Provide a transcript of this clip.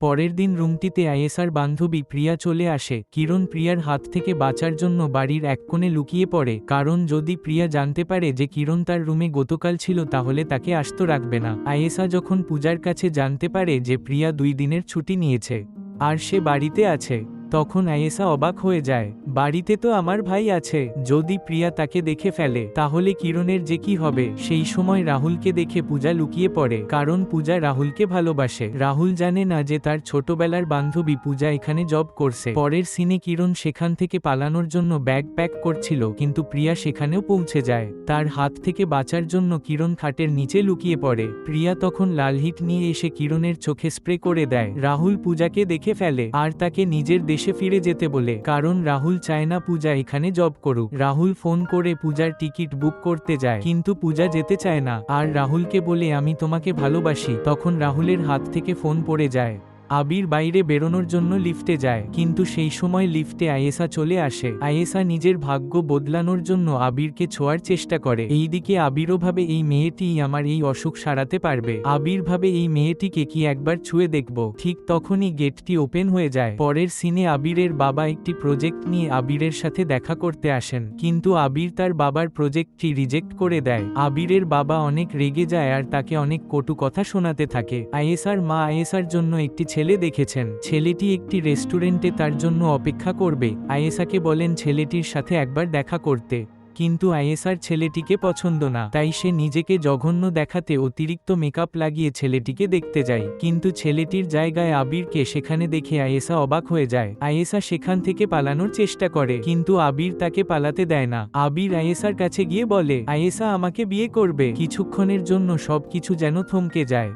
পরের দিন রুমটিতে আয়েশার বান্ধবী প্রিয়া চলে আসে। কিরণ প্রিয়ার হাত থেকে বাঁচার জন্য বাড়ির এক কোণে লুকিয়ে পড়ে, কারণ যদি প্রিয়া জানতে পারে যে কিরণ তার রুমে গতকাল ছিল তাহলে তাকে আস্ত রাখবে না। আয়েশা যখন পূজার কাছে জানতে পারে যে প্রিয়া 2 দিনের ছুটি নিয়েছে আর সে বাড়িতে আছে, তখন আয়েশা অবাক হয়ে যায়। বাড়িতে তো আমার ভাই আছে, যদি প্রিয়া তাকে দেখে ফেলে তাহলে কিরণের যে কি হবে। সেই সময় রাহুলকে দেখে পূজা লুকিয়ে পড়ে, কারণ পূজা রাহুলকে ভালোবাসে। রাহুল জানে না যে তার ছোটবেলার বান্ধবী পূজা এখানে জব করছে। পরের সিনে কিরণ সেখান থেকে পালানোর জন্য ব্যাগ প্যাক করছিল, কিন্তু প্রিয়া সেখানেও পৌঁছে যায়। তার হাত থেকে বাঁচার জন্য কিরণ খাটের নিচে লুকিয়ে পড়ে। প্রিয়া তখন লাল হিট নিয়ে এসে কিরণের চোখে স্প্রে করে দেয়। রাহুল পূজাকে দেখে ফেলে আর তাকে নিজের দেশে ফিরে যেতে বলে, কারণ রাহুল চায় না পূজা এখানে জব করুক। রাহুল ফোন করে পূজার টিকিট বুক করতে যায়, কিন্তু পূজা যেতে চায় না আর রাহুলকে বলে আমি তোমাকে ভালোবাসি। তখন রাহুলের হাত থেকে ফোন পড়ে যায়। আবির বাইরে বেরোনোর জন্য লিফটে যায়, কিন্তু সেই সময় লিফটে আয়েশা চলে আসে। আয়েশা নিজের ভাগ্য বদলানোর জন্য আবিরকে ছোঁয়ার চেষ্টা করে। এইদিকে আবিরও ভাবে এই মেয়েটিই আমার এই অসুখ সারাতে পারবে। আবির ভাবে এই মেয়েটিকে কি একবার ছুঁয়ে দেখব। ঠিক তখনই গেটটি ওপেন হয়ে যায়। পরের সিনে আবিরের বাবা একটি প্রজেক্ট নিয়ে আবিরের সাথে দেখা করতে আসেন, কিন্তু আবির তার বাবার প্রজেক্টটি রিজেক্ট করে দেয়। আবিরের বাবা অনেক রেগে যায় আর তাকে অনেক কটু কথা শোনাতে থাকে। আয়েশার মা আয়েশার জন্য একটি ছেলে দেখেছেন। ছেলেটি একটি রেস্টুরেন্টে তার জন্য অপেক্ষা করবে। আয়েশাকে বলেন ছেলেটির সাথে একবার দেখা করতে, কিন্তু আয়েশার ছেলেটিকে পছন্দ না। তাই সে নিজেকে জঘন্য দেখাতে অতিরিক্ত মেকআপ লাগিয়ে ছেলেটিকে দেখতে যায়, কিন্তু ছেলেটির জায়গায় আবিরকে সেখানে দেখে আয়েশা অবাক হয়ে যায়। আয়েশা সেখান থেকে পালানোর চেষ্টা করে, কিন্তু আবির তাকে পালাতে দেয় না। আবির আয়েশার কাছে গিয়ে বলে আয়েশা আমাকে বিয়ে করবে। কিছুক্ষণের জন্য সবকিছু যেন থমকে যায়।